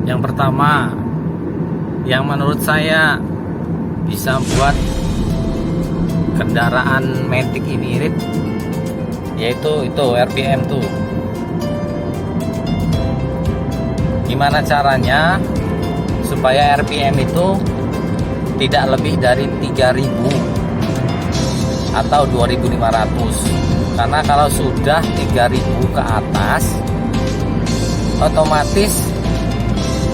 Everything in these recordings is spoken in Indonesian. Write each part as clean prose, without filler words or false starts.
Yang pertama, yang menurut saya bisa buat kendaraan Matic ini irit, yaitu itu RPM tuh. Gimana caranya supaya RPM itu tidak lebih dari 3000 atau 2500? Karena kalau sudah 3000 ke atas, otomatis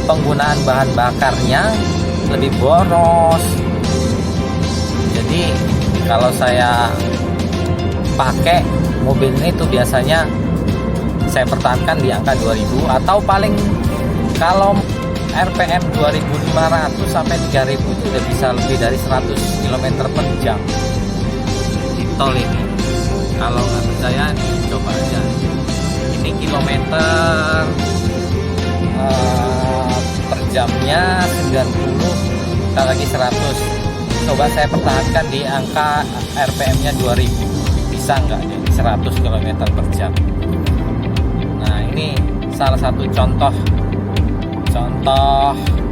penggunaan bahan bakarnya lebih boros. Jadi kalau saya pakai mobil ini tuh biasanya saya pertahankan di angka 2000, atau paling kalau RPM 2500 sampai 3000 itu udah bisa lebih dari 100 km per jam di tol ini. Kalau nggak percaya nih, coba aja. Ini kilometer per jamnya 90, kita lagi 100. Coba saya pertahankan di angka RPM-nya 2000, bisa nggak jadi 100 km per jam. Nah, ini salah satu contoh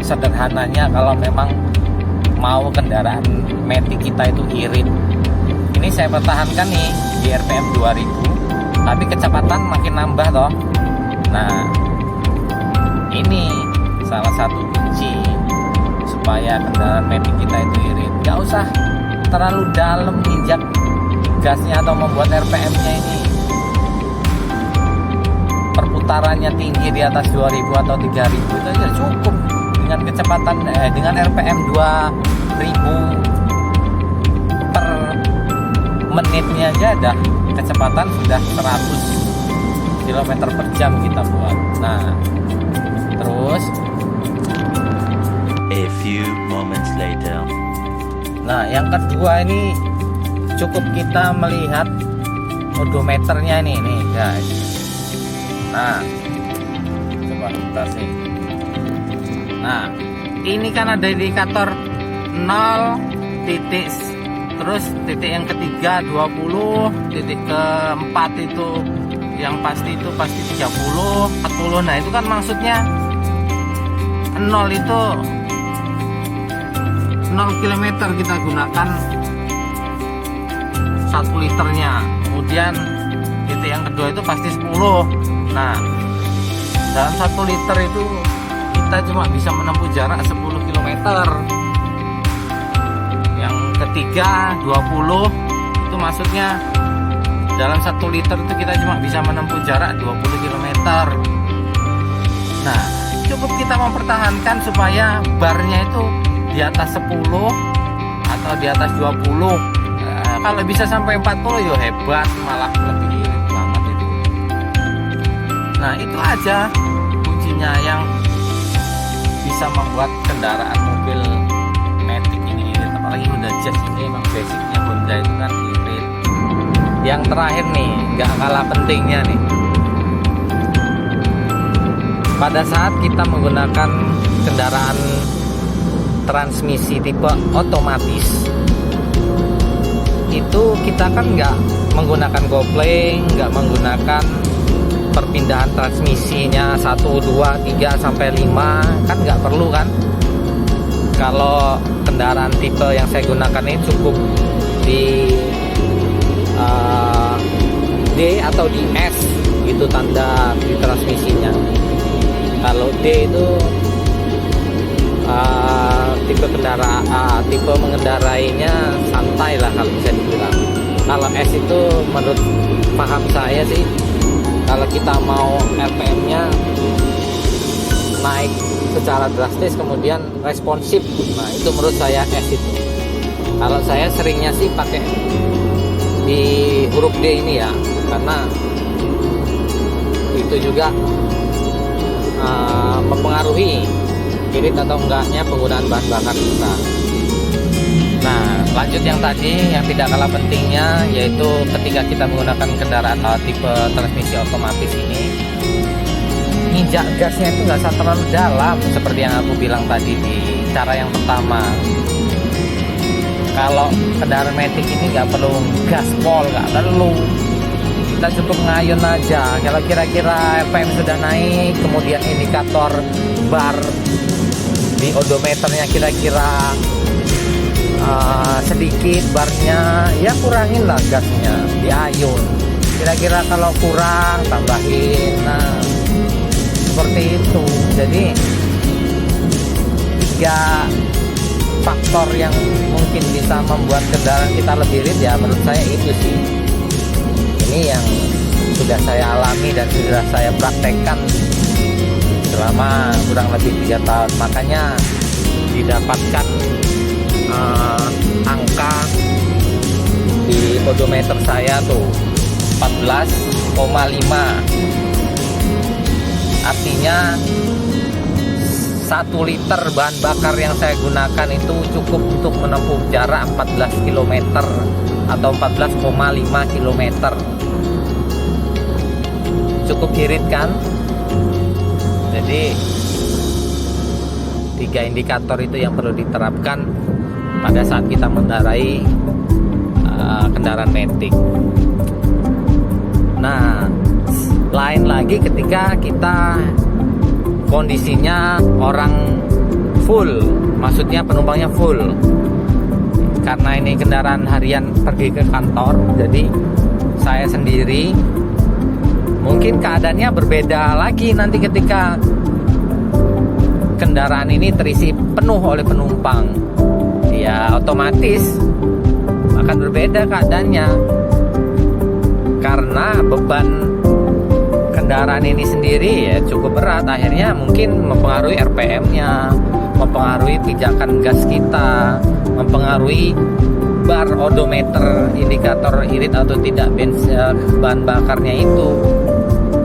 sederhananya kalau memang mau kendaraan Matic kita itu irit. Ini saya pertahankan nih di RPM 2000, tapi kecepatan makin nambah toh. Nah, ini salah satu kunci supaya kendaraan Matic kita itu irit. Gak usah terlalu dalam injak gasnya atau membuat RPM-nya ini perputarannya tinggi di atas 2000 atau 3000 itu aja cukup. Dengan kecepatan dengan RPM 2000 per menitnya aja dah kecepatan sudah 100 km per jam kita buat. Nah, terus a few moments later. Nah, yang kedua ini cukup kita melihat odometernya nih guys. Nah, coba kita sih. Nah, ini kan ada indikator 0 titik, terus titik yang ketiga 20, titik keempat itu yang pasti 30, 40. Nah, itu kan maksudnya 0 itu 0 km kita gunakan 1 liternya. Kemudian titik yang kedua itu pasti 10. Nah, dalam 1 liter itu kita cuma bisa menempuh jarak 10 km. Yang ketiga 20, itu maksudnya dalam 1 liter itu kita cuma bisa menempuh jarak 20 km. Nah, cukup kita mempertahankan supaya barnya itu di atas 10 atau di atas 20. Kalau bisa sampai 40 ya hebat, malah lebih irit banget itu. Nah, itu aja kuncinya yang bisa membuat kendaraan mobil Matic ini irit. Apalagi Honda Jazz ini emang basicnya Honda itu kan irit. Yang terakhir nih, nggak kalah pentingnya nih, pada saat kita menggunakan kendaraan transmisi tipe otomatis, itu kita kan nggak menggunakan kopling, nggak menggunakan perpindahan transmisinya 1, 2, 3 sampai 5, kan nggak perlu kan. Kalau kendaraan tipe yang saya gunakan ini cukup di D atau di S itu tanda di transmisinya. Kalau D itu tipe kendaraan, tipe mengendarainya santai lah kalau bisa dibilang. Kalau S itu menurut paham saya sih, kalau kita mau RPM-nya naik secara drastis kemudian responsif, nah itu menurut saya S itu. Kalau saya seringnya sih pakai di huruf D ini ya, karena itu juga mempengaruhi irit atau enggaknya penggunaan bahan bakar kita. Nah, lanjut yang tadi yang tidak kalah pentingnya, yaitu ketika kita menggunakan kendaraan tipe transmisi otomatis ini, injak gasnya itu nggak usah terlalu dalam seperti yang aku bilang tadi di cara yang pertama. Kalau kendaraan Matic ini nggak perlu gaspol, nggak perlu. kita cukup ngayun aja. Kalau kira-kira RPM sudah naik, kemudian indikator bar di odometernya kira-kira sedikit barnya, ya kurangin lah gasnya, diayun. Kira-kira kalau kurang tambahin. Nah, seperti itu. Jadi 3 faktor yang mungkin bisa membuat kendaraan kita lebih irit, ya menurut saya itu sih. Ini yang sudah saya alami dan sudah saya praktekkan selama kurang lebih 3 tahun. Makanya didapatkan angka di odometer saya tuh 14,5. Artinya 1 liter bahan bakar yang saya gunakan itu cukup untuk menempuh jarak 14 km atau 14,5 km. Cukup irit kan? Jadi 3 indikator itu yang perlu diterapkan pada saat kita mengendarai kendaraan matic. Nah, lain lagi ketika kita kondisinya orang full, maksudnya penumpangnya full. Karena ini kendaraan harian pergi ke kantor, jadi saya sendiri. Mungkin keadaannya berbeda lagi nanti ketika kendaraan ini terisi penuh oleh penumpang. Ya otomatis akan berbeda keadaannya. Karena beban kendaraan ini sendiri ya cukup berat, akhirnya mungkin mempengaruhi RPM-nya, mempengaruhi pijakan gas kita, mempengaruhi bar odometer, indikator irit atau tidak bahan bakarnya itu.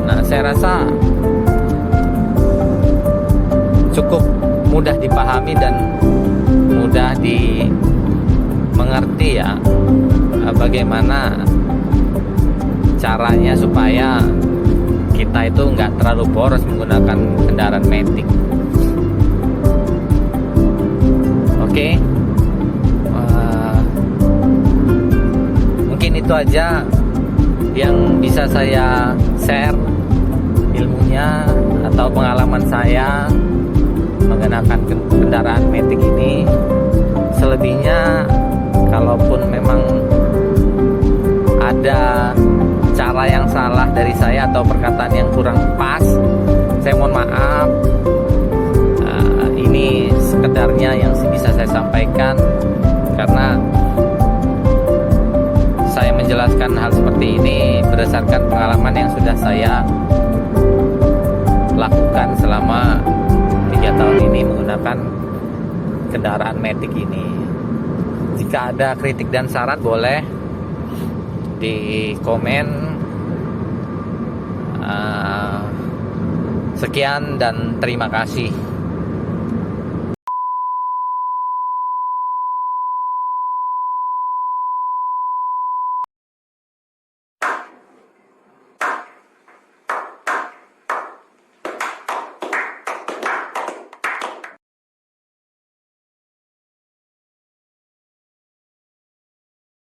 Nah, saya rasa cukup mudah dipahami dan mudah dimengerti ya, bagaimana caranya supaya kita itu nggak terlalu boros menggunakan kendaraan matic. Oke. Mungkin itu aja yang bisa saya share ilmunya atau pengalaman saya menggunakan kendaraan matic ini. Selebihnya, kalaupun memang ada cara yang salah dari saya atau perkataan yang kurang pas, saya mohon maaf. Ini sekedarnya yang bisa saya sampaikan, karena saya menjelaskan hal seperti ini berdasarkan pengalaman yang sudah saya lakukan selama 3 tahun ini menggunakan kendaraan matic ini. Jika ada kritik dan saran, boleh di komen. Sekian dan terima kasih.